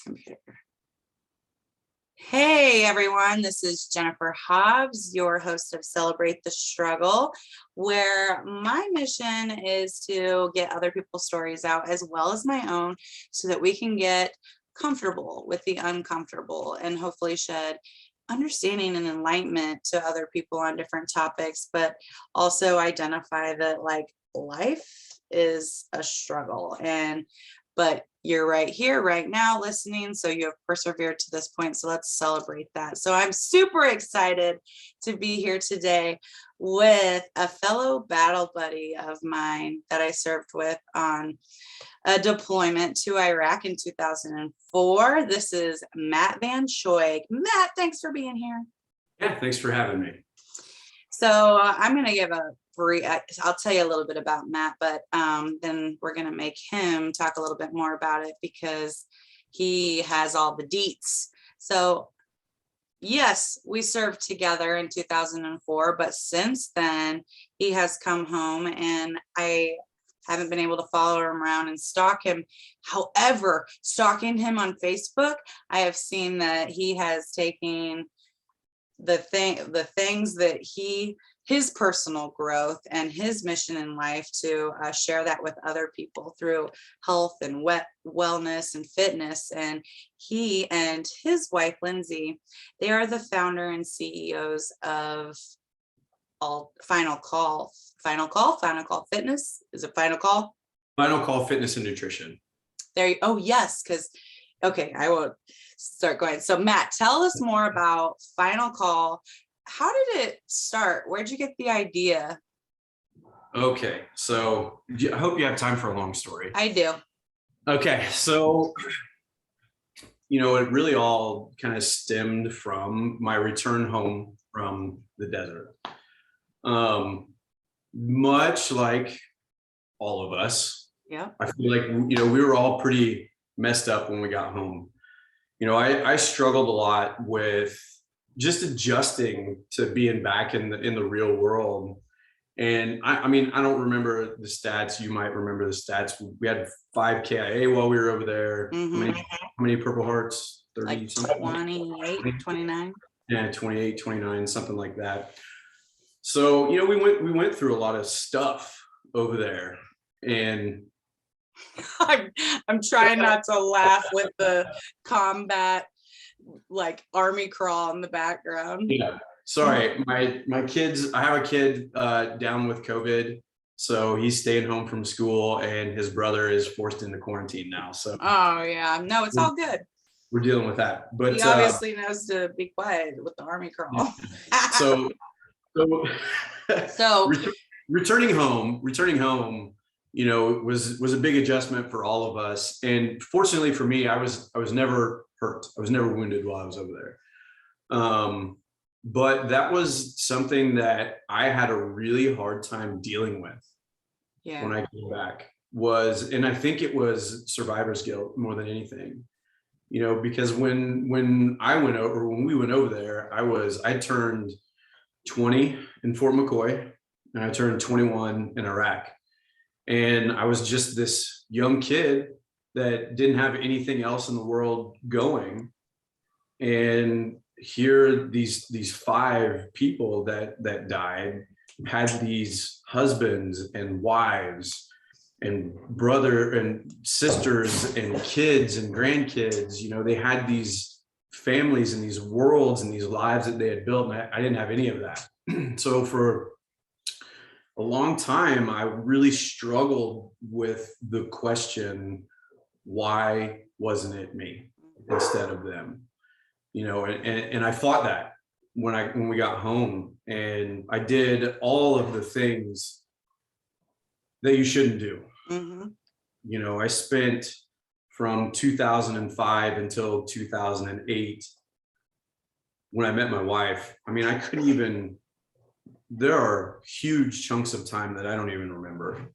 computer. Hey everyone, this is Jennifer Hobbs, your host of Celebrate the Struggle, where my mission is to get other people's stories out as well as my own so that we can get comfortable with the uncomfortable and hopefully shed understanding and enlightenment to other people on different topics, but also identify that like life is a struggle but you're right here right now listening, so you have persevered to this point, so let's celebrate that. So I'm super excited to be here today with a fellow battle buddy of mine that I served with on a deployment to Iraq in 2004. This is Matt VanSchoyck. Matt, thanks for being here. Yeah, thanks for having me. So I'm going to give a brief, I'll tell you a little bit about Matt, but then we're going to make him talk a little bit more about it because he has all the deets. So yes, we served together in 2004, but since then he has come home and I haven't been able to follow him around and stalk him. However, stalking him on Facebook, I have seen that he has taken the things that his personal growth and his mission in life to share that with other people through health and wellness and fitness. And he and his wife, Lindsay, they are the founder and CEOs of Final Call Fitness. Is it Final Call? Final Call Fitness and Nutrition. Oh yes, because okay, I won't start going. So Matt, tell us more about Final Call. How did it start? Where'd you get the idea? Okay, so I hope you have time for a long story. I do. Okay, so it really all kind of stemmed from my return home from the desert. Much like all of us, Yeah. I feel like we were all pretty messed up when we got home. I struggled a lot with just adjusting to being back in the real world. And I mean, I don't remember the stats. You might remember the stats. We had 5 KIA while we were over there. Mm-hmm. How many Purple Hearts? 30 like something? 28, 29. Yeah, 28, 29, something like that. So, we went through a lot of stuff over there. And I'm trying not to laugh with the combat like army crawl in the background. Yeah, sorry, my kids, I have a kid down with COVID, so he's staying home from school and his brother is forced into quarantine now. So oh yeah, no, it's all good. We're dealing with that. But he obviously knows to be quiet with the army crawl. So so returning home, was a big adjustment for all of us. And fortunately for me, I was never hurt. I was never wounded while I was over there. But that was something that I had a really hard time dealing with when I came back and I think it was survivor's guilt more than anything, because when we went over there, I turned 20 in Fort McCoy and I turned 21 in Iraq. And I was just this young kid that didn't have anything else in the world going. And here, these 5 people that died had these husbands and wives and brother and sisters and kids and grandkids. They had these families and these worlds and these lives that they had built. And I didn't have any of that. So for a long time, I really struggled with the question, why wasn't it me instead of them? And I fought that when we got home, and I did all of the things that you shouldn't do. Mm-hmm. I spent from 2005 until 2008 when I met my wife. I mean, I couldn't even, there are huge chunks of time that I don't even remember,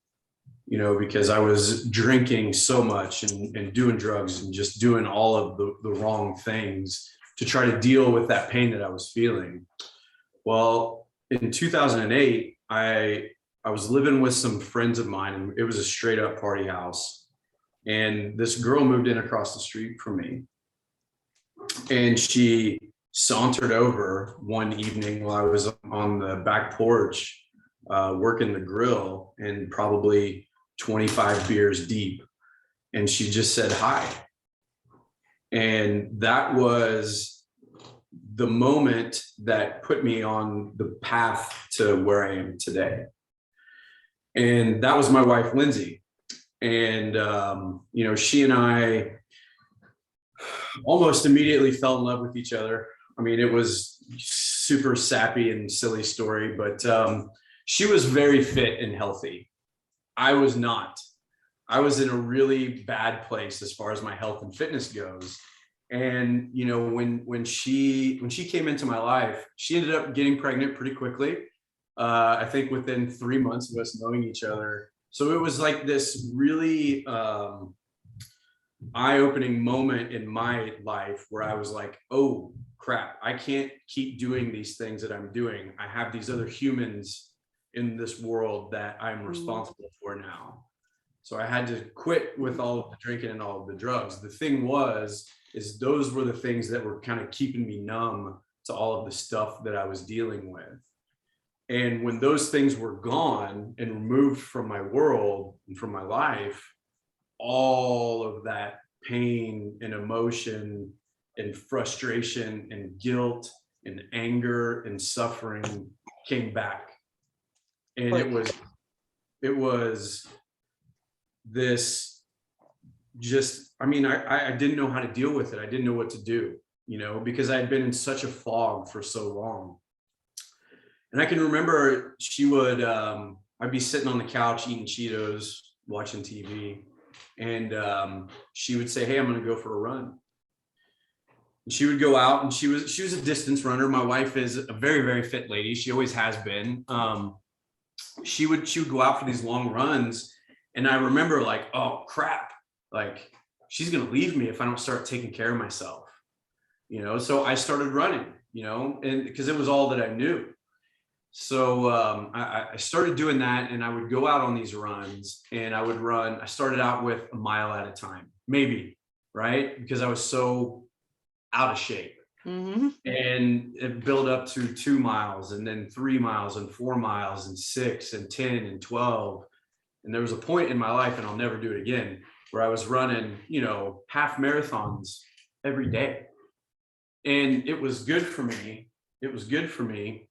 because I was drinking so much and doing drugs and just doing all of the wrong things to try to deal with that pain that I was feeling. Well, in 2008, I was living with some friends of mine, and it was a straight up party house. And this girl moved in across the street from me. And she sauntered over one evening while I was on the back porch working the grill and probably 25 beers deep. And she just said hi. And that was the moment that put me on the path to where I am today. And that was my wife, Lindsay. And, she and I almost immediately fell in love with each other. I mean, it was super sappy and silly story, but she was very fit and healthy. I was not. I was in a really bad place as far as my health and fitness goes. And when she came into my life, she ended up getting pregnant pretty quickly. I think within 3 months of us knowing each other. So it was like this really eye-opening moment in my life where I was like, oh crap, I can't keep doing these things that I'm doing. I have these other humans in this world that I'm responsible for now. So I had to quit with all of the drinking and all of the drugs. The thing is those were the things that were kind of keeping me numb to all of the stuff that I was dealing with. And when those things were gone and removed from my world and from my life, all of that pain and emotion and frustration and guilt and anger and suffering came back. And it was this just, I didn't know how to deal with it. I didn't know what to do, because I had been in such a fog for so long. And I can remember she would, I'd be sitting on the couch eating Cheetos, watching TV. And she would say, hey, I'm going to go for a run. And she would go out, and she was a distance runner. My wife is a very, very fit lady. She always has been. She would go out for these long runs. And I remember like, oh crap, like she's going to leave me if I don't start taking care of myself, so I started running, and because it was all that I knew. So I started doing that, and I would go out on these runs, and I would run. I started out with a mile at a time, maybe, right? Because I was so out of shape. Mm-hmm. And it built up to 2 miles, and then 3 miles, and 4 miles, and 6, and 10, and 12. And there was a point in my life, and I'll never do it again, where I was running, half marathons every day. And it was good for me. It was good for me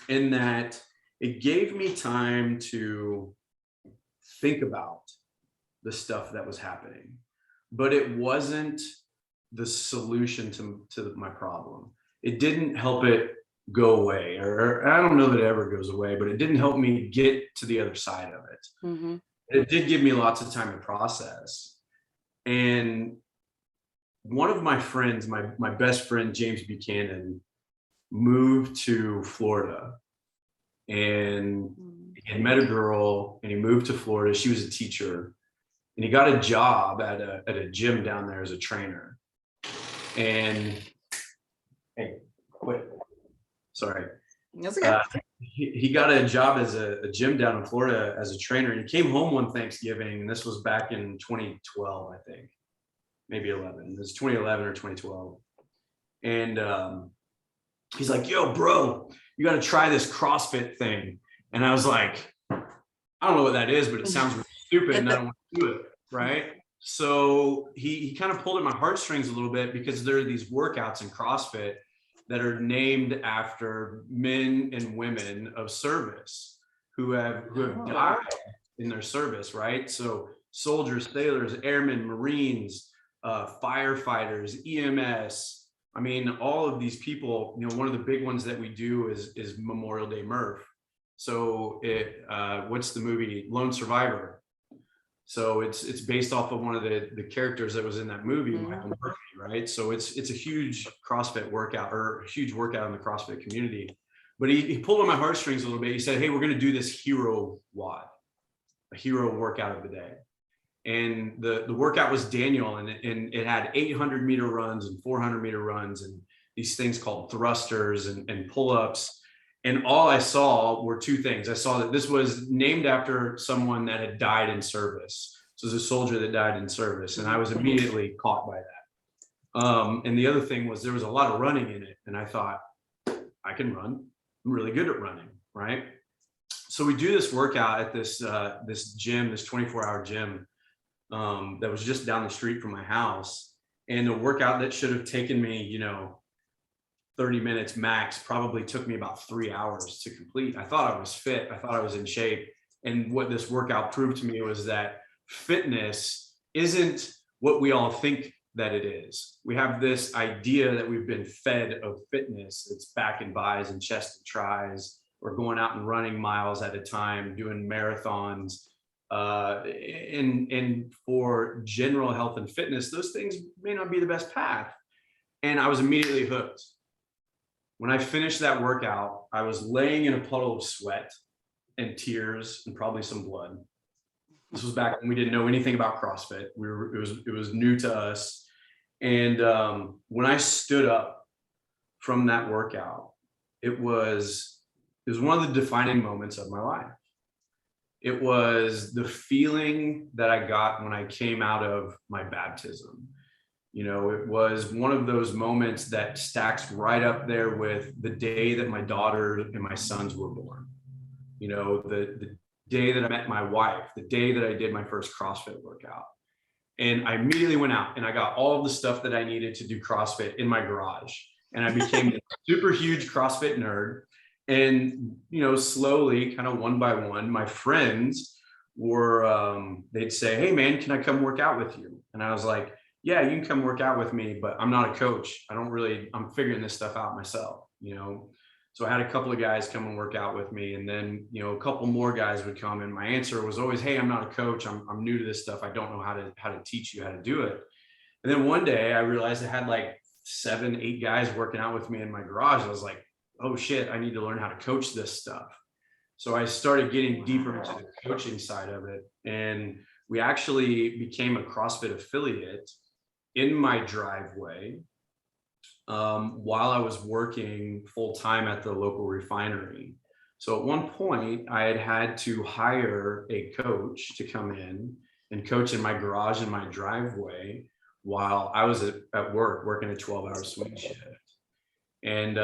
in that it gave me time to think about the stuff that was happening, but it wasn't the solution to my problem. It didn't help it go away, or I don't know that it ever goes away, but it didn't help me get to the other side of it. Mm-hmm. It did give me lots of time to process. And one of my friends, my best friend, James Buchanan, moved to Florida, and he had met a girl, and he moved to Florida. She was a teacher, and he got a job at a gym down there as a trainer. And hey, quit. Sorry. That's okay. He got a job as a gym down in Florida as a trainer, and he came home one Thanksgiving, and this was back in 2012, I think, maybe 11. It was 2011 or 2012. And he's like, yo, bro, you got to try this CrossFit thing. And I was like, I don't know what that is, but it sounds really stupid, and I don't want to do it, right? So he kind of pulled at my heartstrings a little bit, because there are these workouts in CrossFit that are named after men and women of service who have died in their service, right? So soldiers, sailors, airmen, Marines, firefighters, EMS. I mean, all of these people, one of the big ones that we do is Memorial Day Murph. So what's the movie? Lone Survivor. So it's based off of one of the characters that was in that movie, Michael Murphy, right? So it's a huge CrossFit workout, or a huge workout in the CrossFit community. But he pulled on my heartstrings a little bit. He said, hey, we're going to do this hero WOD, a hero workout of the day. And the workout was Daniel, and it had 800-meter runs and 400-meter runs, and these things called thrusters and pull-ups. And all I saw were two things. I saw that this was named after someone that had died in service. So it was a soldier that died in service. And I was immediately caught by And the other thing was there was a lot of running in it. And I thought, I can run. I'm really good at running, right? So we do this workout at this gym, this 24-hour gym that was just down the street from my house. And the workout that should have taken me, 30 minutes max probably took me about 3 hours to complete. I thought I was fit. I thought I was in shape. And what this workout proved to me was that fitness isn't what we all think that it is. We have this idea that we've been fed of fitness. It's back and bis and chest and tris, or going out and running miles at a time, doing marathons. And for general health and fitness, those things may not be the best path. And I was immediately hooked. When I finished that workout, I was laying in a puddle of sweat and tears and probably some blood. This was back when we didn't know anything about CrossFit. It was new to us. And when I stood up from that workout, it was one of the defining moments of my life. It was the feeling that I got when I came out of my baptism. It was one of those moments that stacks right up there with the day that my daughter and my sons were born. The day that I met my wife, the day that I did my first CrossFit workout. And I immediately went out and I got all of the stuff that I needed to do CrossFit in my garage. And I became a super huge CrossFit nerd. And, slowly, kind of one by one, my friends they'd say, "Hey man, can I come work out with you?" And I was like, "Yeah, you can come work out with me, but I'm not a coach. I'm figuring this stuff out myself, So I had a couple of guys come and work out with me, and then, a couple more guys would come, and my answer was always, "Hey, I'm not a coach. I'm new to this stuff. I don't know how to teach you how to do it." And then one day I realized I had like 7, 8 guys working out with me in my garage. I was like, "Oh shit, I need to learn how to coach this stuff." So I started getting deeper into the coaching side of it. And we actually became a CrossFit affiliate in my driveway while I was working full time at the local refinery. So at one point I had to hire a coach to come in and coach in my garage in my driveway while I was at work working a 12-hour swing shift. And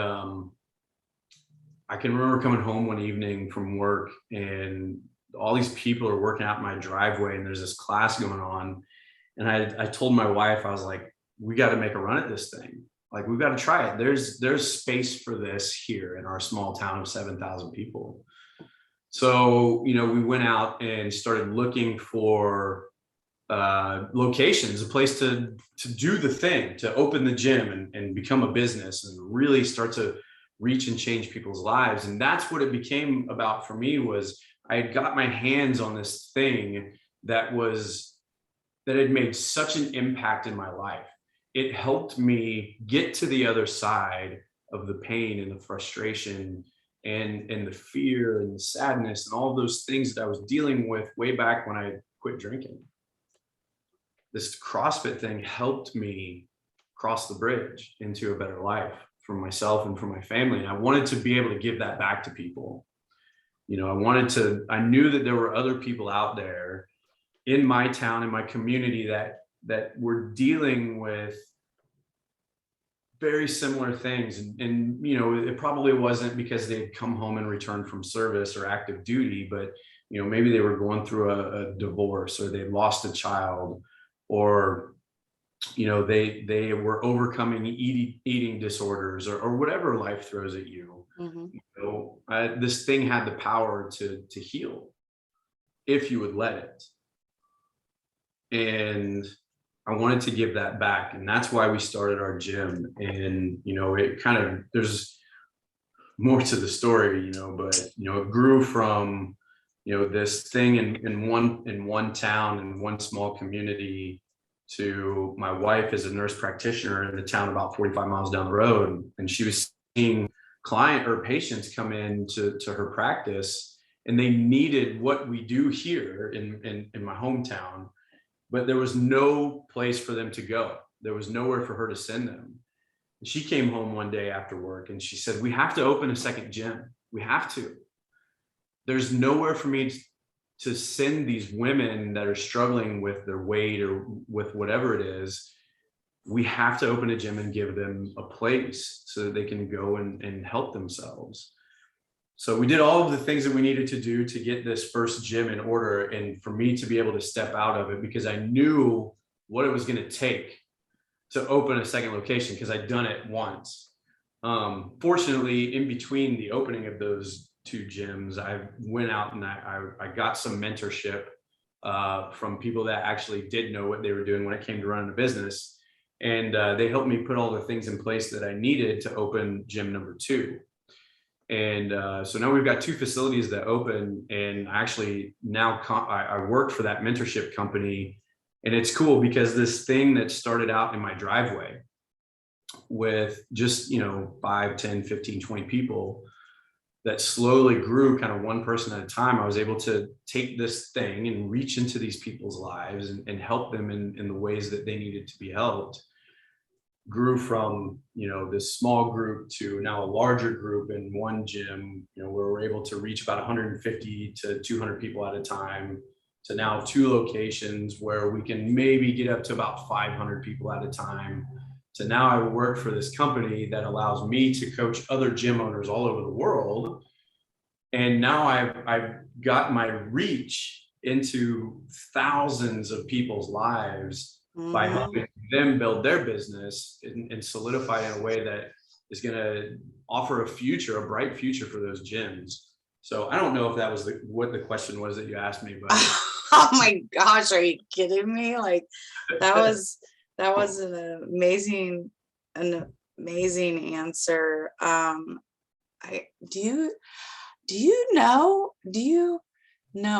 I can remember coming home one evening from work and all these people are working out in my driveway and there's this class going on. And I told my wife, I was like, "We got to make a run at this thing. Like, we've got to try it. There's space for this here in our small town of 7,000 people." So, we went out and started looking for locations, a place to do the thing, to open the gym and become a business and really start to reach and change people's lives. And that's what it became about for me. Was I had got my hands on this thing that had made such an impact in my life. It helped me get to the other side of the pain and the frustration and the fear and the sadness and all those things that I was dealing with way back when I quit drinking. This CrossFit thing helped me cross the bridge into a better life for myself and for my family. And I wanted to be able to give that back to people. I knew that there were other people out there in my town, in my community that were dealing with very similar things. And it probably wasn't because they'd come home and returned from service or active duty, but, maybe they were going through a divorce, or they lost a child, or, they were overcoming eating disorders or whatever life throws at you. Mm-hmm. This thing had the power to heal if you would let it. And I wanted to give that back. And that's why we started our gym. And, it kind of, there's more to the story, but, it grew from, this thing in one town, in one small community, to my wife as a nurse practitioner in a town about 45 miles down the road. And she was seeing client or patients come in to her practice, and they needed what we do here in my hometown, but there was no place for them to go. There was nowhere for her to send them. And she came home one day after work and she said, "We have to open a second gym. We have to. There's nowhere for me to send these women that are struggling with their weight or with whatever it is. we have to open a gym and give them a place so that they can go and help themselves. So we did all of the things that we needed to do to get this first gym in order, and for me to be able to step out of it, because I knew what it was going to take to open a second location, because I'd done it once. Fortunately, in between the opening of those two gyms, I went out and I got some mentorship from people that actually did know what they were doing when it came to running a business. And they helped me put all the things in place that I needed to open gym number 2. And so now we've got 2 facilities that open, and actually now I work for that mentorship company. And it's cool because this thing that started out in my driveway with just, 5, 10, 15, 20 people that slowly grew kind of one person at a time, I was able to take this thing and reach into these people's lives and help them in the ways that they needed to be helped. Grew from, this small group to now a larger group in one gym, where we're able to reach about 150 to 200 people at a time, to now 2 locations where we can maybe get up to about 500 people at a time. So now I work for this company that allows me to coach other gym owners all over the world. And now I've got my reach into thousands of people's lives by helping them build their business and solidify in a way that is going to offer a bright future for those gyms. So I don't know if that was what the question was that you asked me, but oh my gosh, are you kidding me? Like that was an amazing answer. Do you know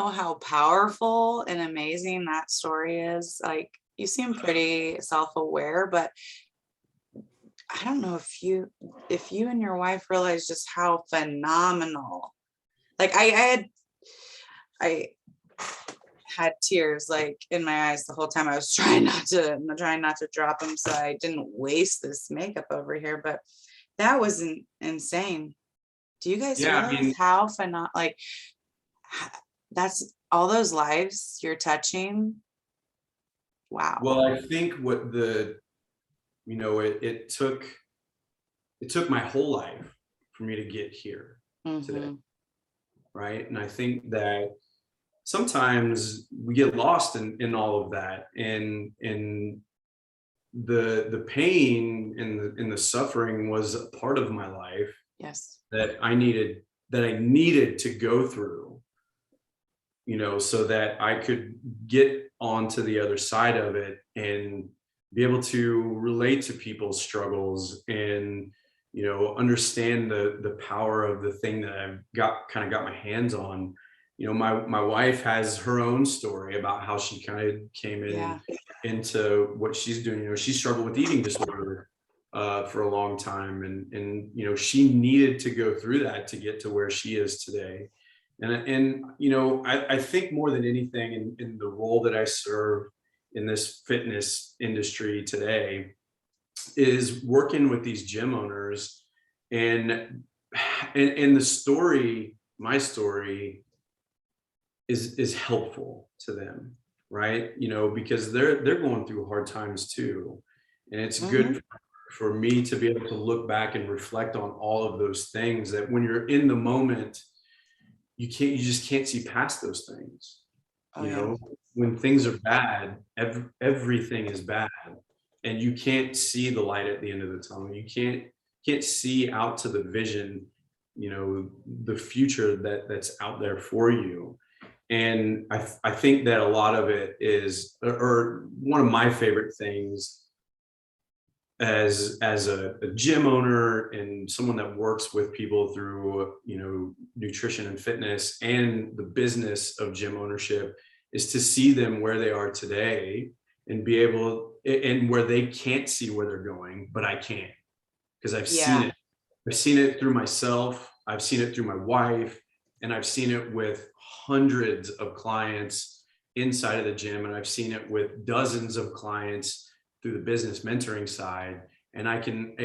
how powerful and amazing that story is? Like, you seem pretty self-aware, but I don't know if you and your wife realize just how phenomenal. Like I had tears like in my eyes the whole time. I was trying not to drop them so I didn't waste this makeup over here, but that was insane. Do you guys realize how phenomenal, like, that's all those lives you're touching? Wow. Well, I think what it took my whole life for me to get here today, right? And I think that sometimes we get lost in all of that, and the pain and the suffering was a part of my life. Yes. That I needed to go through, so that I could get onto the other side of it and be able to relate to people's struggles and, understand the power of the thing that I've got my hands on. My wife has her own story about how she kind of came into what she's doing. She struggled with eating disorder for a long time, and she needed to go through that to get to where she is today. And I think more than anything in the role that I serve in this fitness industry today is working with these gym owners, and the story, my story is helpful to them, right? Because they're going through hard times too. And it's good for me to be able to look back and reflect on all of those things that when you're in the moment, you just can't see past those things. When things are bad, everything is bad, and you can't see the light at the end of the tunnel. You can't see out to the vision, the future that's out there for you. And I think that a lot of it is, or one of my favorite things as a gym owner and someone that works with people through nutrition and fitness and the business of gym ownership, is to see them where they are today and be able, and where they can't see where they're going, but I can, because I've seen it through myself, I've seen it through my wife, and I've seen it with hundreds of clients inside of the gym, and I've seen it with dozens of clients through the business mentoring side. And I can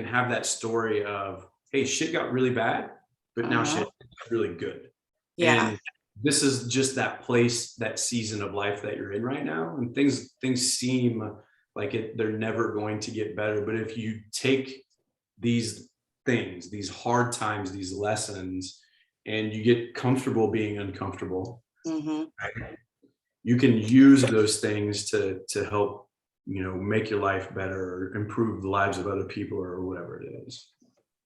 have that story of, hey, shit got really bad, but now shit is really good. Yeah. And this is just that place, that season of life that you're in right now. And things seem they're never going to get better. But if you take these things, these hard times, these lessons, and you get comfortable being uncomfortable, right? You can use those things to help, make your life better or improve the lives of other people or whatever it is.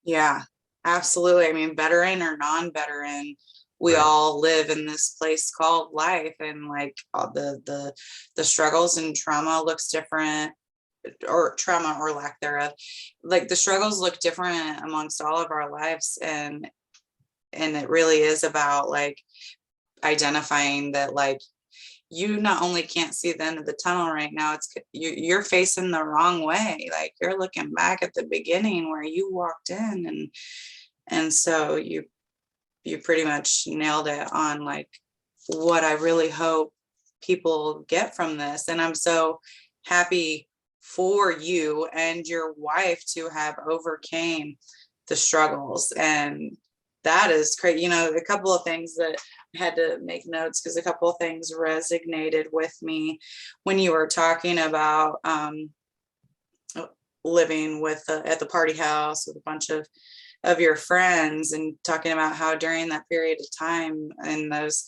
Yeah, absolutely. I mean, veteran or non-veteran, we Right. all live in this place called life, and like all the struggles and trauma looks different, or trauma or lack thereof. Like the struggles look different amongst all of our lives, and it really is about like identifying that, like, you not only can't see the end of the tunnel right now, it's you're facing the wrong way. Like you're looking back at the beginning where you walked in, and so you pretty much nailed it on like what I really hope people get from this. And I'm so happy for you and your wife to have overcame the struggles. And that is great. A couple of things that I had to make notes, because a couple of things resonated with me when you were talking about living with at the party house with a bunch of your friends, and talking about how during that period of time and those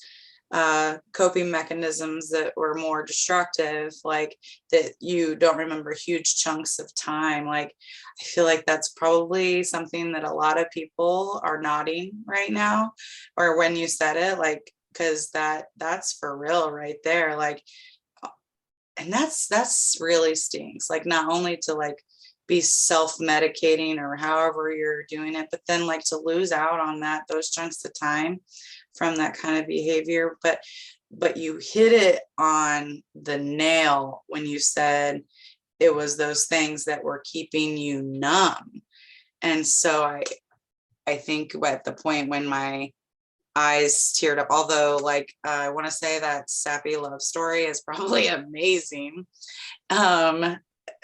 coping mechanisms that were more destructive, like that you don't remember huge chunks of time. Like I feel like that's probably something that a lot of people are nodding right now, or when you said it, like, because that's for real right there. Like, and that's really stinks. Like not only to like be self-medicating or however you're doing it, but then like to lose out on those chunks of time from that kind of behavior. But you hit it on the nail when you said it was those things that were keeping you numb. And so I think at the point when my eyes teared up, although like I want to say that sappy love story is probably amazing.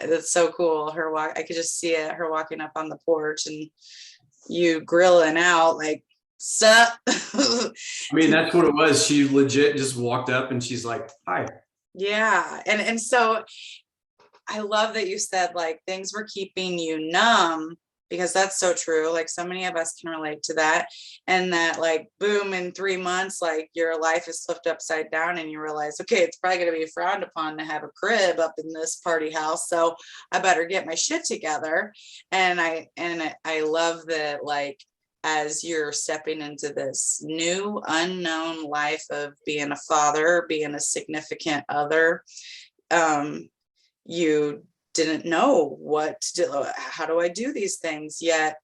It's so cool. I could just see it, her walking up on the porch and you grilling out like, sup. I mean, that's what it was. She legit just walked up and she's like, hi. Yeah. And so I love that you said like things were keeping you numb, because that's so true. Like so many of us can relate to that. And that like, boom, in 3 months, like your life is flipped upside down and you realize, okay, it's probably going to be frowned upon to have a crib up in this party house. So I better get my shit together. And I love that, like, as you're stepping into this new unknown life of being a father, being a significant other, you didn't know what to do. How do I do these things yet?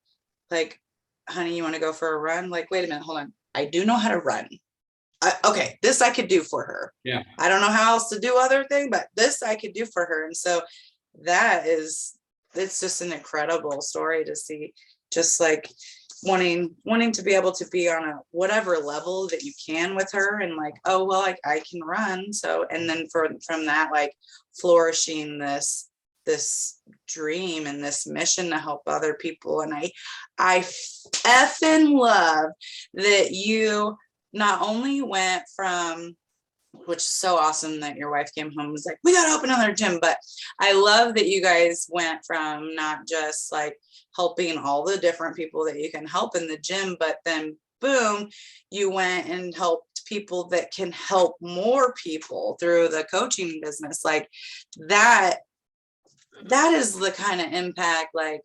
Like, honey, you want to go for a run? Like, wait a minute, hold on. I do know how to run. Okay, this I could do for her. Yeah. I don't know how else to do other thing, but this I could do for her. And so it's just an incredible story to see, just like wanting to be able to be on a whatever level that you can with her, and like, oh well, I can run. So, and then from that, like flourishing this dream and this mission to help other people. And I effing love that you not only went from, which is so awesome that your wife came home and was like, we got to open another gym. But I love that you guys went from not just like helping all the different people that you can help in the gym, but then boom, you went and helped people that can help more people through the coaching business. Like that is the kind of impact, like,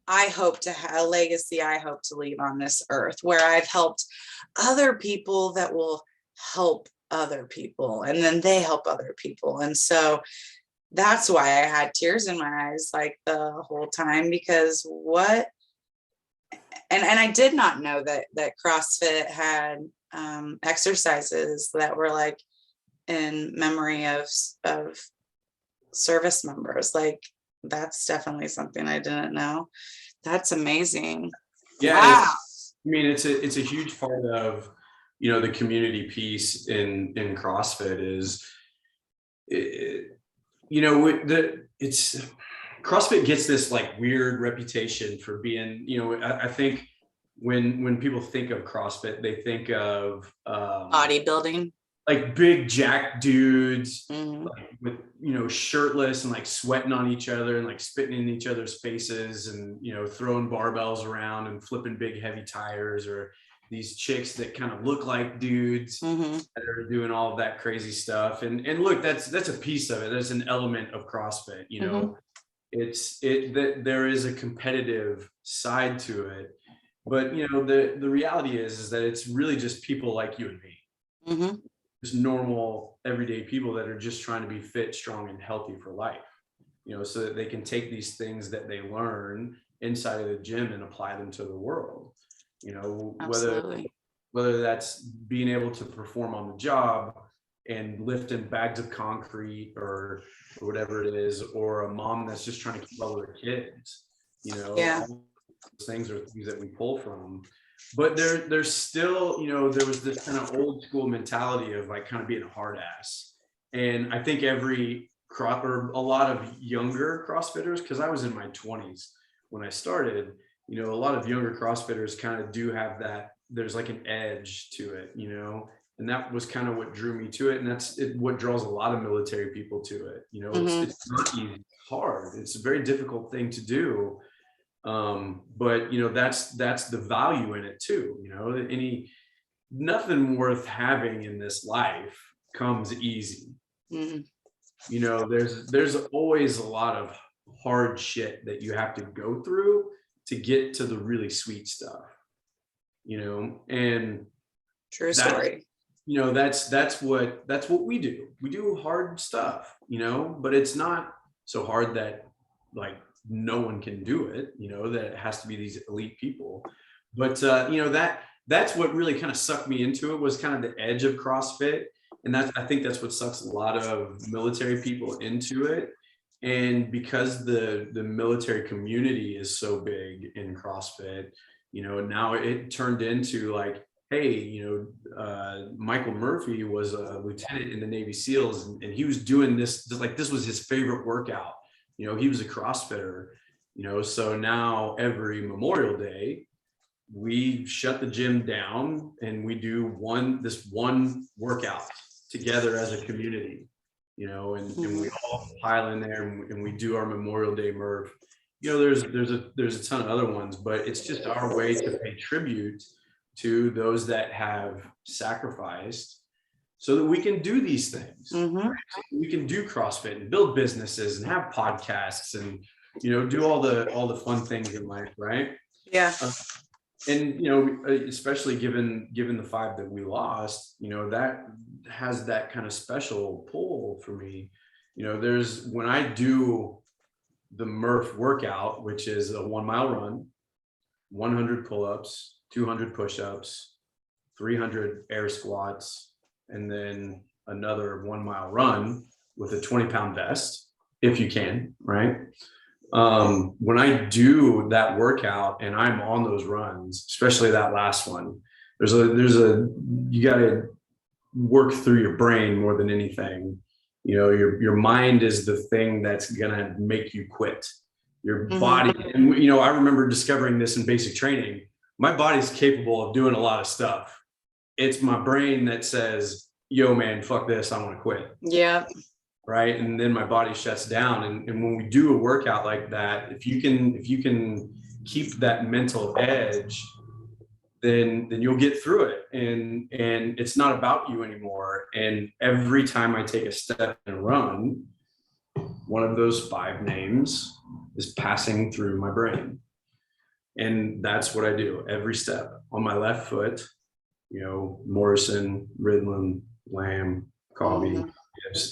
I hope to have a legacy I hope to leave on this earth, where I've helped other people that will help other people, and then they help other people. And so that's why I had tears in my eyes like the whole time, because and I did not know that CrossFit had exercises that were like in memory of service members. Like that's definitely something I didn't know. That's amazing. Yeah. Wow. I mean, it's a huge part of, the community piece in CrossFit is, it's CrossFit gets this like weird reputation for being, I think when people think of CrossFit, they think of Bodybuilding. like big jack dudes, Mhm. like with, you know, shirtless and like sweating on each other and like spitting in each other's faces and, you know, throwing barbells around and flipping big heavy tires, or these chicks that kind of look like dudes Mhm. that are doing all of that crazy stuff. And look, that's a piece of it. That's an element of CrossFit, you Mhm. know. It that there is a competitive side to it, but you know, the reality is that it's really just people like you and me, Mhm. just normal everyday people that are just trying to be fit, strong, and healthy for life, you know, so that they can take these things that they learn inside of the gym and apply them to the world, you know, Absolutely. whether that's being able to perform on the job and lifting bags of concrete, or whatever it is, or a mom that's just trying to keep up with her kids, you know, Yeah. all those things are things that we pull from. But there's still, you know, there was this kind of old school mentality of like kind of being a hard ass. And I think or a lot of younger CrossFitters, because I was in my 20s when I started, you know, a lot of younger CrossFitters kind of do have that, there's like an edge to it, you know, and that was kind of what drew me to it. And what draws a lot of military people to it. You know, Mhm. it's not easy, it's hard. It's a very difficult thing to do. But you know, that's the value in it too. You know, nothing worth having in this life comes easy. Mhm. You know, there's always a lot of hard shit that you have to go through to get to the really sweet stuff, you know. And True that's, story. you know, that's what we do. We do hard stuff, you know, but it's not so hard that like no one can do it, you know, that it has to be these elite people. But you know, that's what really kind of sucked me into it, was kind of the edge of CrossFit. And I think that's what sucks a lot of military people into it. And because the military community is so big in CrossFit, you know, now it turned into like, hey, you know, Michael Murphy was a lieutenant in the Navy SEALs, and he was doing this, like this was his favorite workout. You know, he was a CrossFitter, you know, so now every Memorial Day, we shut the gym down and we do this one workout together as a community, you know, and we Mhm. all pile in there, and we do our Memorial Day Murph. You know, there's a ton of other ones, but it's just our way to pay tribute to those that have sacrificed so that we can do these things. Mhm. We can do CrossFit and build businesses and have podcasts and, you know, do all the fun things in life, right? Yeah. Uh, and you know, especially given the five that we lost, you know, that has that kind of special pull for me. You know, there's when I do the Murph workout, which is a 1 mile run, 100 pull-ups, 200 push-ups, 300 air squats, and then another 1 mile run with a 20-pound vest, if you can, right? When I do that workout and I'm on those runs, especially that last one, you got to work through your brain more than anything. You know, your mind is the thing that's gonna make you quit. Your Mhm. body, and you know, I remember discovering this in basic training. My body's capable of doing a lot of stuff. It's my brain that says, "Yo, man, fuck this, I want to quit." Yeah. Right, and then my body shuts down. And when we do a workout like that, if you can keep that mental edge, then you'll get through it, and it's not about you anymore. And every time I take a step and run, one of those five names is passing through my brain. And that's what I do every step. On my left foot, you know, Morrison, Ridland, Lamb, Covey, Mhm.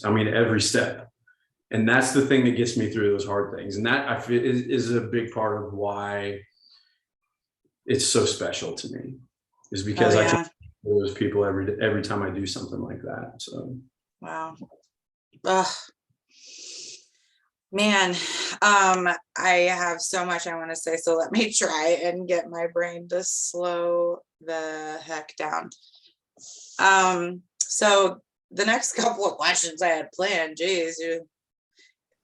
I mean, every step. And that's the thing that gets me through those hard things. And that I feel is a big part of why it's so special to me, is Oh because I can yeah. those people every time I do something like that. So Wow. Ugh. Man, I have so much I want to say, so let me try and get my brain to slow the heck down. So the next couple of questions I had planned, geez,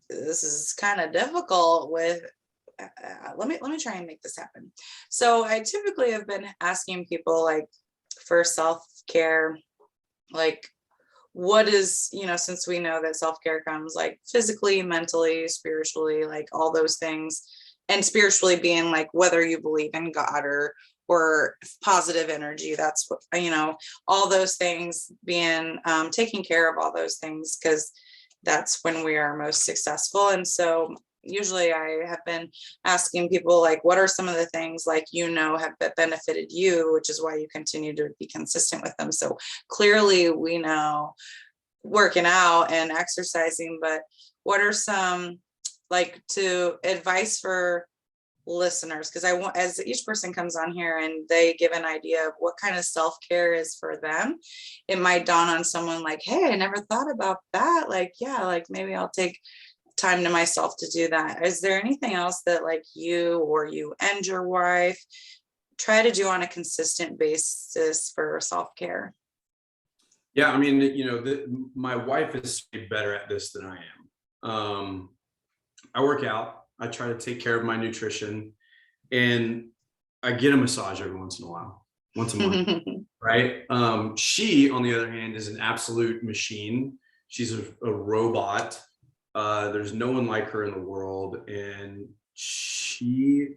this is kind of difficult with let me try and make this happen. So I typically have been asking people like for self-care, like what is, since we know that self-care comes like physically, mentally, spiritually, like all those things, and spiritually being like whether you believe in God or positive energy, that's what, all those things, being taking care of all those things, because that's when we are most successful. And so usually I have been asking people like, what are some of the things like, have benefited you, which is why you continue to be consistent with them. So clearly we know working out and exercising, but what are some like to advice for listeners? Because I want, as each person comes on here and they give an idea of what kind of self-care is for them, it might dawn on someone like, hey, I never thought about that. Like, yeah, like maybe I'll take time to myself to do that. Is there anything else that like you or you and your wife try to do on a consistent basis for self-care? Yeah, I mean, my wife is better at this than I am. I work out. I try to take care of my nutrition, and I get a massage every once in a while, once a month, right? She, on the other hand, is an absolute machine. She's a robot. There's no one like her in the world, and she,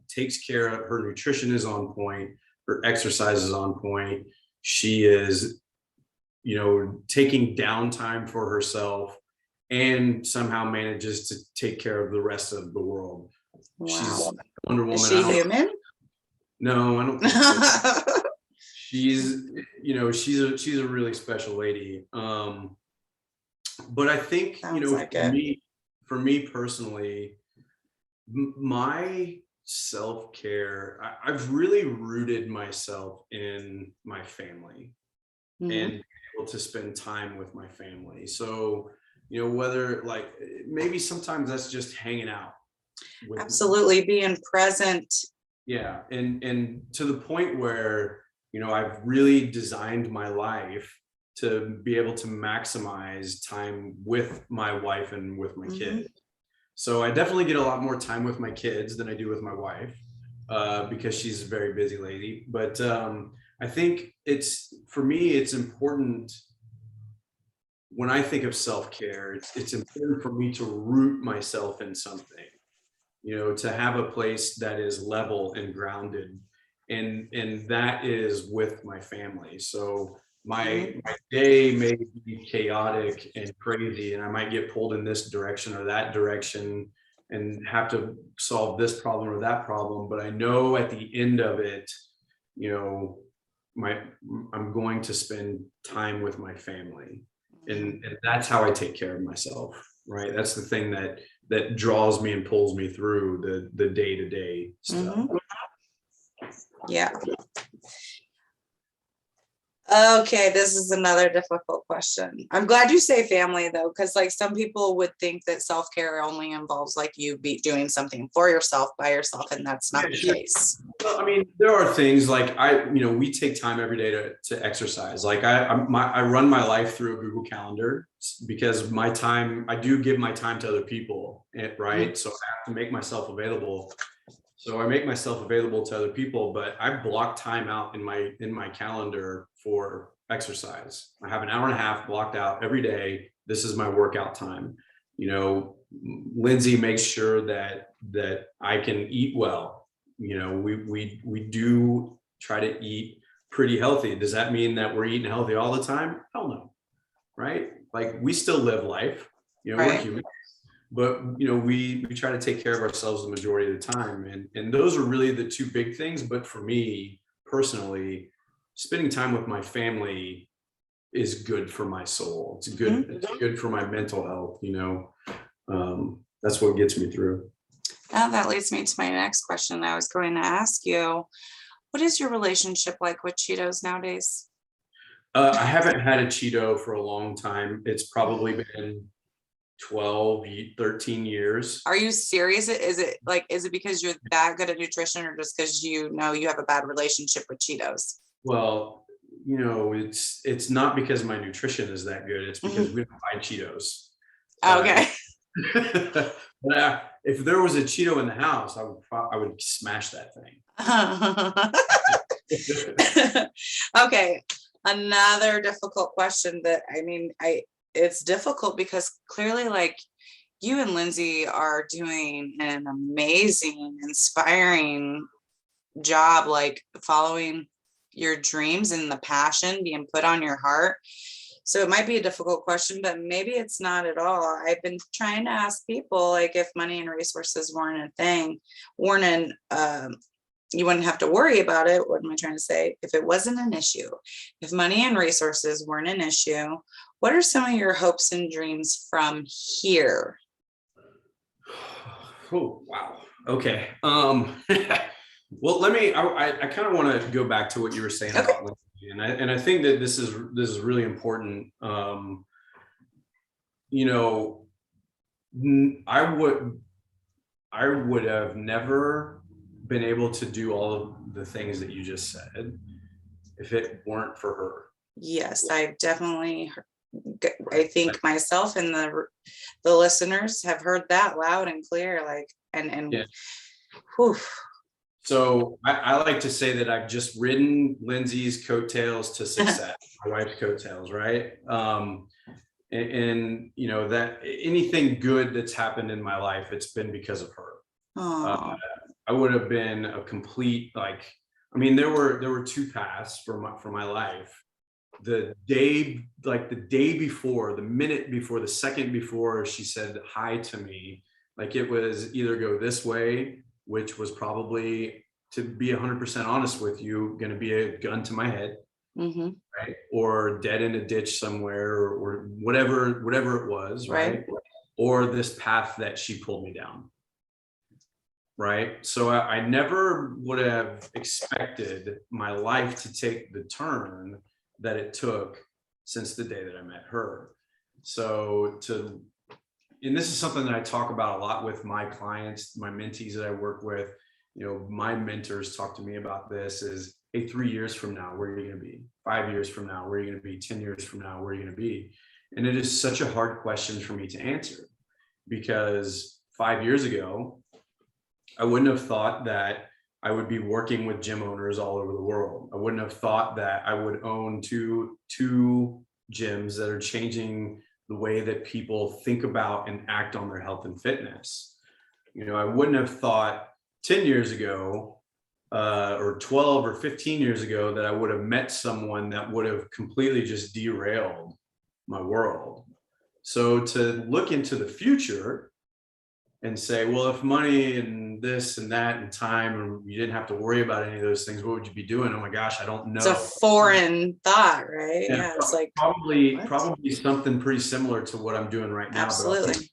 takes care of her nutrition is on point. Her exercise is on point. She is, taking downtime for herself and somehow manages to take care of the rest of the world. Wow. She's Wonder Woman. Is she human? No, I don't think so. She's a really special lady. But I think, Sounds like for me personally, my self-care, I've really rooted myself in my family and able to spend time with my family. So, whether like maybe sometimes that's just hanging out. Absolutely, being present. Yeah, and to the point where, I've really designed my life to be able to maximize time with my wife and with my kids. So I definitely get a lot more time with my kids than I do with my wife, because she's a very busy lady. But I think for me, it's important when I think of self-care, it's important for me to root myself in something, to have a place that is level and grounded, and that is with my family. So my day may be chaotic and crazy, and I might get pulled in this direction or that direction and have to solve this problem or that problem. But I know at the end of it, I'm going to spend time with my family. And that's how I take care of myself, right? That's the thing that draws me and pulls me through the day-to-day stuff. Yeah. Okay, this is another difficult question. I'm glad you say family though, because like some people would think that self-care only involves like you be doing something for yourself by yourself, and that's not the case. Well, I mean, there are things like we take time every day to exercise. Like I run my life through a Google Calendar because I do give my time to other people, right? So I have to make myself available. So I make myself available to other people, but I block time out in my calendar for exercise. I have an hour and a half blocked out every day. This is my workout time. Lindsay makes sure that I can eat well. We do try to eat pretty healthy. Does that mean that we're eating healthy all the time? Hell no, right? Like we still live life. Right. We're human. But we try to take care of ourselves the majority of the time, and those are really the two big things. But for me personally, spending time with my family is good for my soul. It's good for my mental health. That's what gets me through. Now that leads me to my next question. I was going to ask you, what is your relationship like with Cheetos nowadays? I haven't had a Cheeto for a long time. It's probably been 12, 13 years. Are you serious? Is it because you're that good at nutrition, or just because you have a bad relationship with Cheetos? Well, it's not because my nutrition is that good. It's because we don't buy Cheetos. Okay. But if there was a Cheeto in the house, I would smash that thing. Okay. Another difficult question that, I mean, it's difficult because clearly, like, you and Lindsay are doing an amazing, inspiring job, like following your dreams and the passion being put on your heart. So it might be a difficult question, but maybe it's not at all. I've been trying to ask people, like, if money and resources weren't a thing, you wouldn't have to worry about it. What am I trying to say? If it wasn't an issue, if money and resources weren't an issue, what are some of your hopes and dreams from here? Oh, wow. Okay. Well, I kind of want to go back to what you were saying Okay. about Lindsay, and I think that this is really important. You know, I would have never been able to do all of the things that you just said if it weren't for her. Yes, I definitely, I think myself and the listeners have heard that loud and clear, like, and Yeah. whew. So I like to say that I've just ridden Lindsay's coattails to success, my wife's coattails, right? And you know, that anything good that's happened in my life, it's been because of her. I would have been a complete, like, I mean, there were two paths for my life. The day before, the minute before, the second before she said hi to me, like, it was either go this way, which was probably, to be 100% honest with you, going to be a gun to my head, right? Or dead in a ditch somewhere, or whatever it was, right? Or this path that she pulled me down, right? So I never would have expected my life to take the turn that it took since the day that I met her. And this is something that I talk about a lot with my clients, my mentees that I work with. You know, my mentors talk to me about this is, hey, 3 years from now, where are you going to be? 5 years from now, where are you going to be? 10 years from now, where are you going to be? And it is such a hard question for me to answer, because 5 years ago, I wouldn't have thought that I would be working with gym owners all over the world. I wouldn't have thought that I would own two gyms that are changing the way that people think about and act on their health and fitness. You know, I wouldn't have thought 10 years ago, or 12 or 15 years ago, that I would have met someone that would have completely just derailed my world. So to look into the future and say, well, if money and this and that and time, and you didn't have to worry about any of those things, what would you be doing? Oh my gosh, I don't know. It's a foreign thought, right? Yeah, It's like probably something pretty similar to what I'm doing right now. Absolutely. But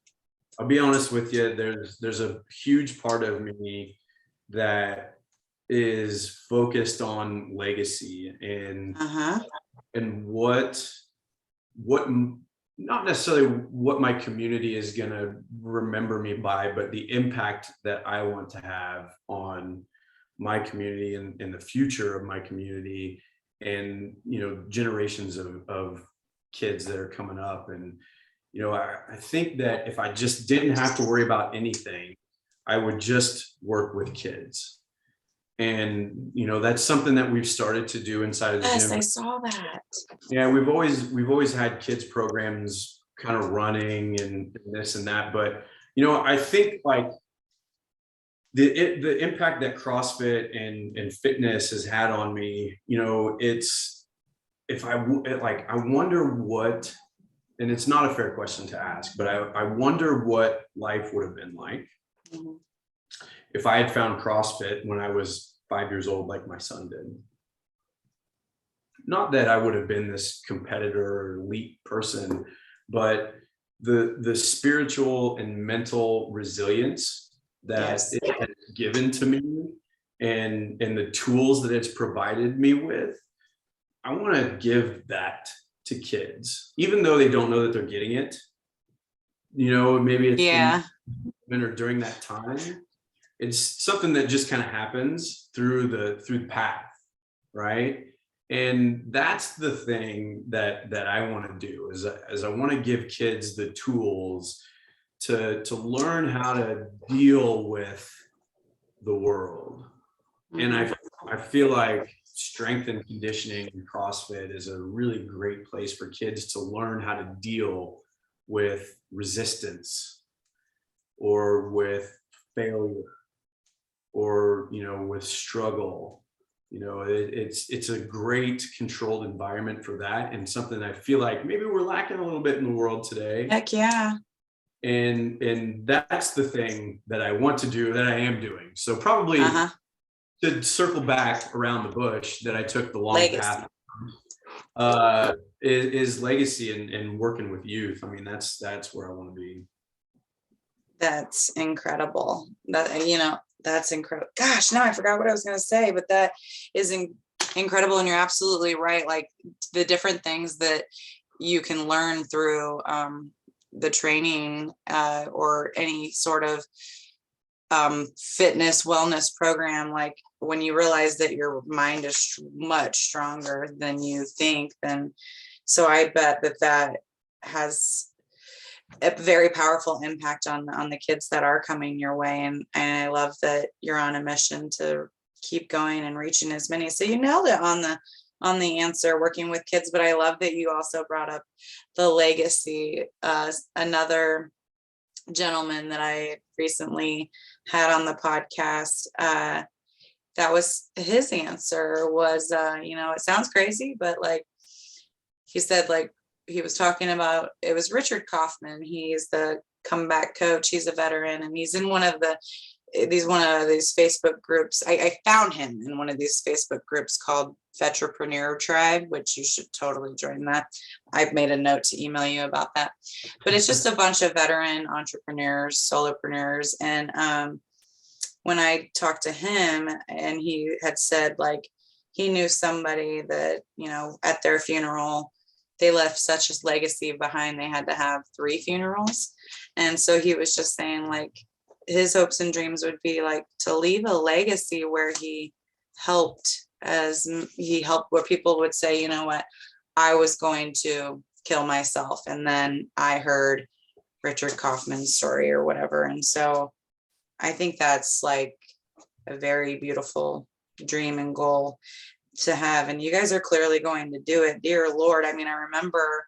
I'll be honest with you, there's a huge part of me that is focused on legacy and what not necessarily what my community is going to remember me by, but the impact that I want to have on my community and in the future of my community, and, you know, generations of kids that are coming up. And, you know, I think that if I just didn't have to worry about anything, I would just work with kids. And, you know, that's something that we've started to do inside of the gym. Yes, I saw that. Yeah, we've always had kids programs kind of running and this and that. But, you know, I think, like, the impact that CrossFit and fitness has had on me, you know, I wonder what, and it's not a fair question to ask, but I wonder what life would have been like if I had found CrossFit when I was 5 years old, like my son did. Not that I would have been this competitor or elite person, but the spiritual and mental resilience that it has given to me, and the tools that it's provided me with, I want to give that to kids, even though they don't know that they're getting it. You know, maybe it's or during that time. It's something that just kind of happens through the path, right? And that's the thing that I want to do is I want to give kids the tools to learn how to deal with the world. And I feel like strength and conditioning and CrossFit is a really great place for kids to learn how to deal with resistance or with failure or, with struggle. It's a great controlled environment for that, and something I feel like maybe we're lacking a little bit in the world today. Heck yeah. And that's the thing that I want to do, that I am doing. So probably to circle back around the bush, that I took the long path is legacy and working with youth. I mean, that's where I want to be. That's incredible. That's incredible. Gosh, now I forgot what I was going to say, but that is incredible. And you're absolutely right. Like the different things that you can learn through the training or any sort of fitness wellness program, like when you realize that your mind is much stronger than you think, then so I bet that has a very powerful impact on the kids that are coming your way. And I love that you're on a mission to keep going and reaching as many. So you nailed it on the answer, working with kids. But I love that you also brought up the legacy. Another gentleman that I recently had on the podcast, that was his answer was, it sounds crazy, but like he said, like he was talking about, it was Richard Kaufman. He's the comeback coach. He's a veteran, and he's in one of these Facebook groups. I found him in one of these Facebook groups called Vetrapreneur Tribe, which you should totally join that. I've made a note to email you about that. But it's just a bunch of veteran entrepreneurs, solopreneurs. And when I talked to him, and he had said like he knew somebody that, at their funeral, they left such a legacy behind. They had to have 3 funerals. And so he was just saying like his hopes and dreams would be like to leave a legacy where he helped, where people would say, you know what, I was going to kill myself, and then I heard Richard Kaufman's story or whatever. And so I think that's like a very beautiful dream and goal to have, and you guys are clearly going to do it. Dear Lord, I mean, I remember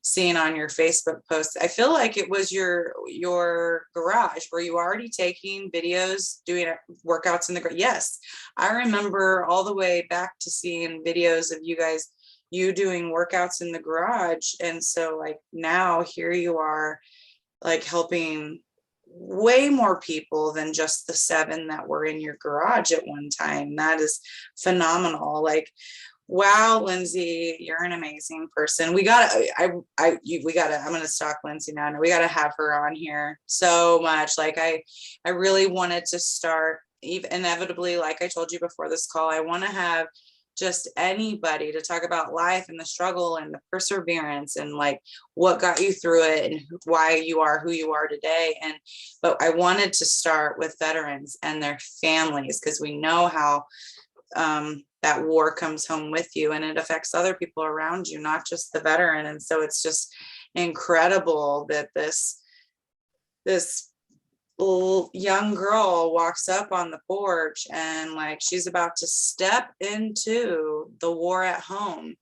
seeing on your Facebook post, I feel like it was your garage. Were you already taking videos, doing workouts in the garage? Yes, I remember all the way back to seeing videos of you doing workouts in the garage. And so like now here you are, like helping way more people than just the 7 that were in your garage at one time. That is phenomenal. Like, wow, Lindsay, you're an amazing person. I'm going to stalk Lindsay now. No, we got to have her on here so much. Like I really wanted to start, even inevitably, like I told you before this call, I want to have just anybody to talk about life and the struggle and the perseverance and like what got you through it and why you are who you are today. But I wanted to start with veterans and their families, because we know how that war comes home with you, and it affects other people around you, not just the veteran. And so it's just incredible that this young girl walks up on the porch and like she's about to step into the war at home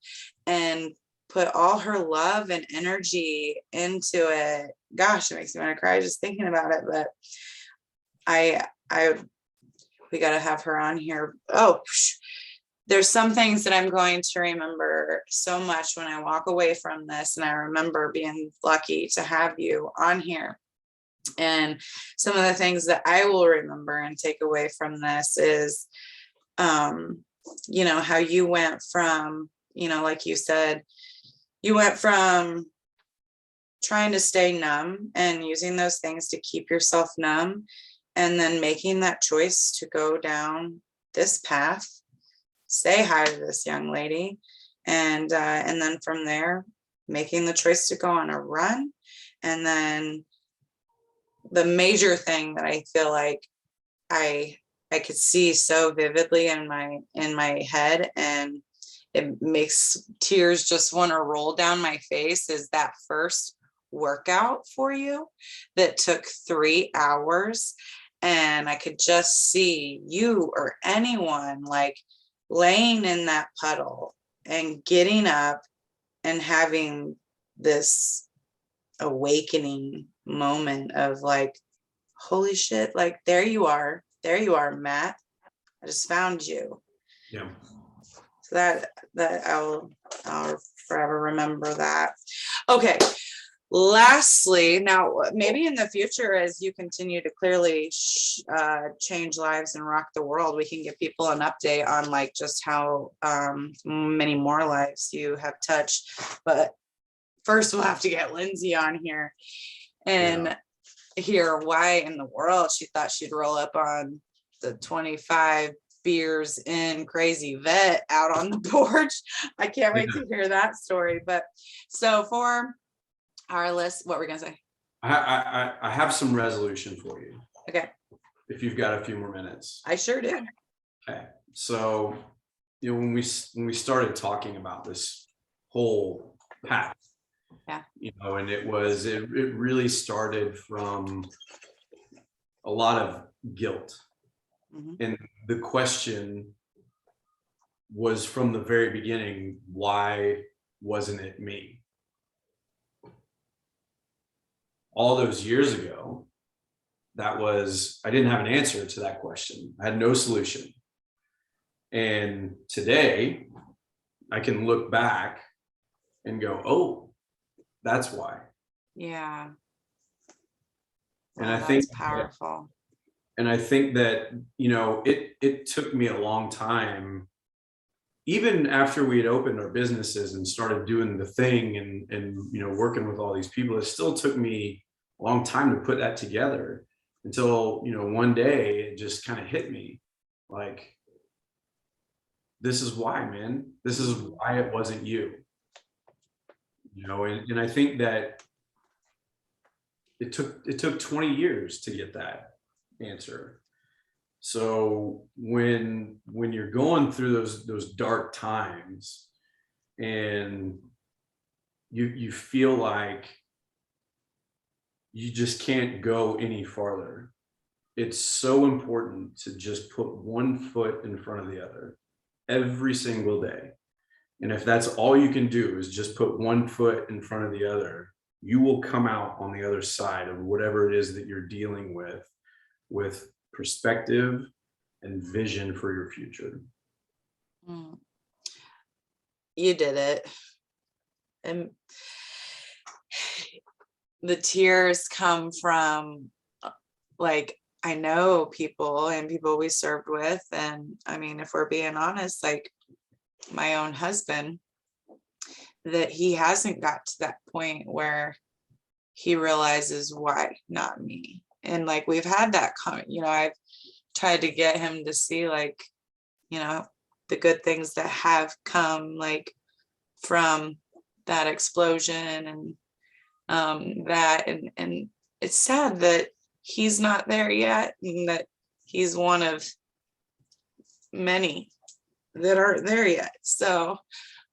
and put all her love and energy into it. Gosh, it makes me want to cry just thinking about it. But we got to have her on here. There's some things that I'm going to remember so much when I walk away from this, and I remember being lucky to have you on here. And some of the things that I will remember and take away from this is, how you went from, like you said, you went from trying to stay numb and using those things to keep yourself numb, and then making that choice to go down this path, say hi to this young lady, and then from there, making the choice to go on a run. And then the major thing that I feel like I could see so vividly in my head, and it makes tears just want to roll down my face, is that first workout for you that took 3 hours. And I could just see you or anyone like laying in that puddle and getting up and having this awakening moment of like, holy shit, like there you are, Matt. I just found you. Yeah. So that I'll forever remember that. Okay. Lastly, now maybe in the future, as you continue to clearly change lives and rock the world, we can give people an update on like just how many more lives you have touched. But first, we'll have to get Lindsay on here and hear why in the world she thought she'd roll up on the 25 beers in crazy vet out on the porch. I can't wait to hear that story. But so for our list, what we're gonna say? I have some resolution for you. Okay. If you've got a few more minutes. I sure do. Okay. So, you know, when we started talking about this whole path, you know, and it really started from a lot of guilt. And the question was from the very beginning, why wasn't it me? All those years ago, I didn't have an answer to that question. I had no solution. And today I can look back and go, oh, that's why. Yeah. And I think that's powerful. And I think that, you know, it took me a long time, even after we had opened our businesses and started doing the thing and you know, working with all these people, it still took me a long time to put that together until, you know, one day it just kind of hit me like, this is why, man. This is why it wasn't you. You know, and I think that it took 20 years to get that answer. So when you're going through those dark times and you feel like you just can't go any farther, it's so important to just put one foot in front of the other every single day. And if that's all you can do is just put one foot in front of the other, you will come out on the other side of whatever it is that you're dealing with perspective and vision for your future. You did it. And the tears come from, like, I know people and people we served with. And I mean, if we're being honest, like my own husband, that he hasn't got to that point where he realizes why not me. And like, we've had that comment, you know, I've tried to get him to see like, you know, the good things that have come like from that explosion and that, and it's sad that he's not there yet and that he's one of many that aren't there yet. So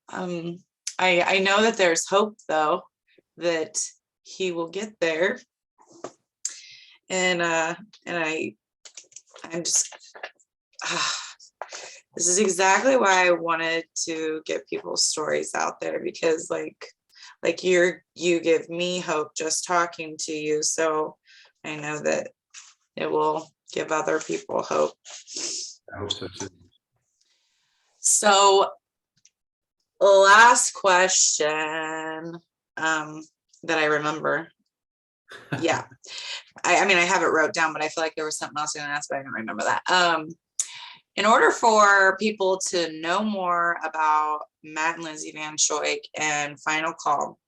I know that there's hope though, that he will get there. And I'm just, this is exactly why I wanted to get people's stories out there, because like you give me hope just talking to you. So I know that it will give other people hope. I hope so too. So last question that I remember. Yeah. I mean, I have it wrote down, but I feel like there was something else I was going to ask, but I don't remember that. In order for people to know more about Matt and Lindsay VanSchoyck and Final Call,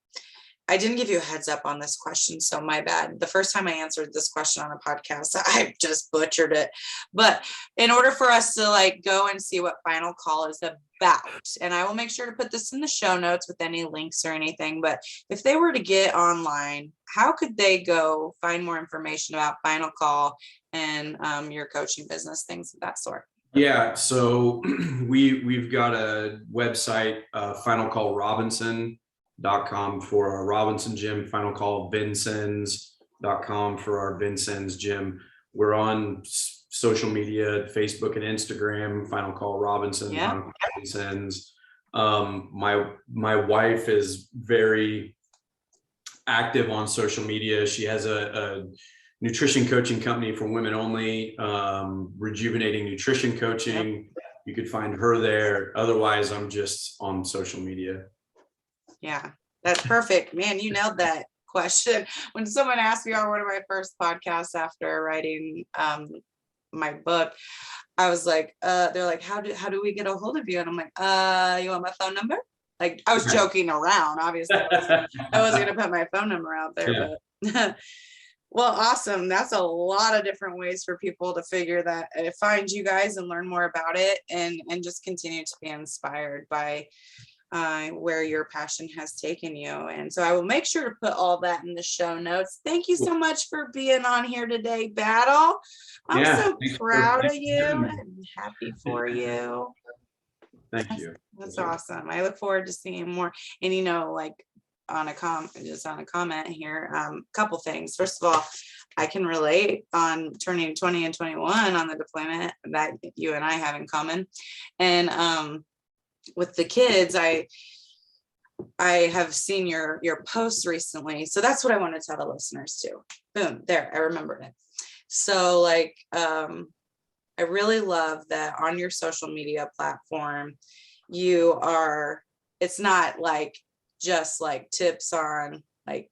I didn't give you a heads up on this question, so my bad. The first time I answered this question on a podcast, I just butchered it. But in order for us to like go and see what Final Call is about, and I will make sure to put this in the show notes with any links or anything, but if they were to get online, how could they go find more information about Final Call and your coaching business, things of that sort? Yeah, so we've got a website, Final Call Robinson.com for our Robinson gym, Final Call Vincent's.com for our Vincent's gym. We're on social media, Facebook and Instagram, Final Call Robinson, Yeah. Final Call Robinsons. My wife is very active on social media. She has a nutrition coaching company for women only, rejuvenating nutrition coaching. Yep. You could find her there. Otherwise, I'm just on social media. Yeah, that's perfect. Man, you nailed that question. When someone asked me on one of my first podcasts after writing my book, I was like, they're like, how do we get a hold of you? And I'm like, you want my phone number? Like, I was joking around, obviously. I wasn't gonna put my phone number out there, yeah. But well, awesome. That's a lot of different ways for people to figure that, find you guys and learn more about it, and just continue to be inspired by where your passion has taken you. And so I will make sure to put all that in the show notes. Thank you so much for being on here today, Battle. I'm so proud of you and happy for you. Thank you. That's awesome. I look forward to seeing more. And, you know, like on a comment here, couple things. First of all, I can relate on turning 20 and 21 on the deployment that you and I have in common. And with the kids, I have seen your posts recently. So that's what I want to tell the listeners too. Boom, there, I remembered it. So like, I really love that on your social media platform, it's not like just like tips on like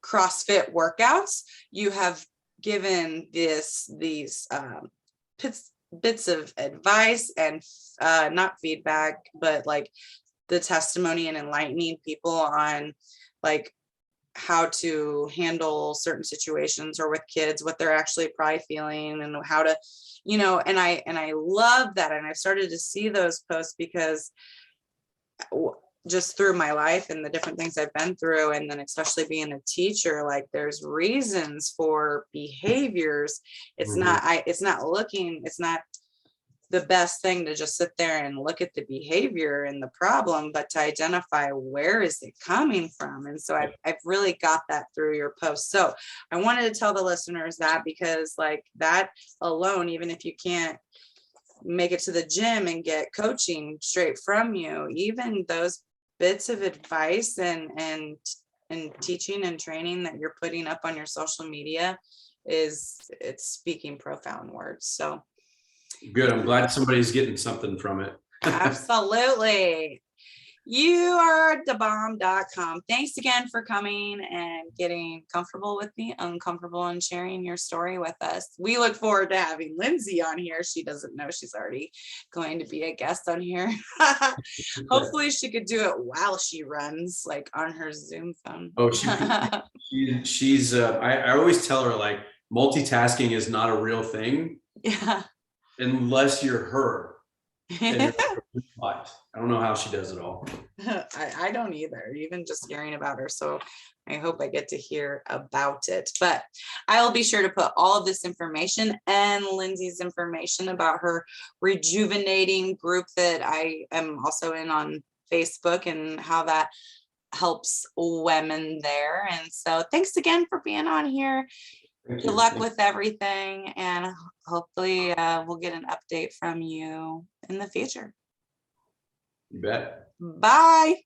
CrossFit workouts. You have given these bits of advice and not feedback, but like the testimony and enlightening people on like how to handle certain situations or with kids, what they're actually probably feeling and how to, you know, and I love that. And I've started to see those posts because just through my life and the different things I've been through, and then especially being a teacher, like there's reasons for behaviors. It's not the best thing to just sit there and look at the behavior and the problem, but to identify where is it coming from. And so I've really got that through your post. So I wanted to tell the listeners that, because like that alone, even if you can't make it to the gym and get coaching straight from you, even those bits of advice and teaching and training that you're putting up on your social media it's speaking profound words. So good. I'm glad somebody's getting something from it. Absolutely. You are thebomb.com. Thanks again for coming and getting comfortable with me, uncomfortable, and sharing your story with us. We look forward to having Lindsay on here. She doesn't know she's already going to be a guest on here. Hopefully she could do it while she runs, like on her Zoom phone. Oh, she's I always tell her like multitasking is not a real thing. Yeah. Unless you're her. I don't know how she does it all. I don't either, even just hearing about her. So I hope I get to hear about it. But I will be sure to put all of this information and Lindsay's information about her rejuvenating group that I am also in on Facebook, and how that helps women there. And so thanks again for being on here. Good luck with everything, and hopefully we'll get an update from you in the future. You bet. Bye.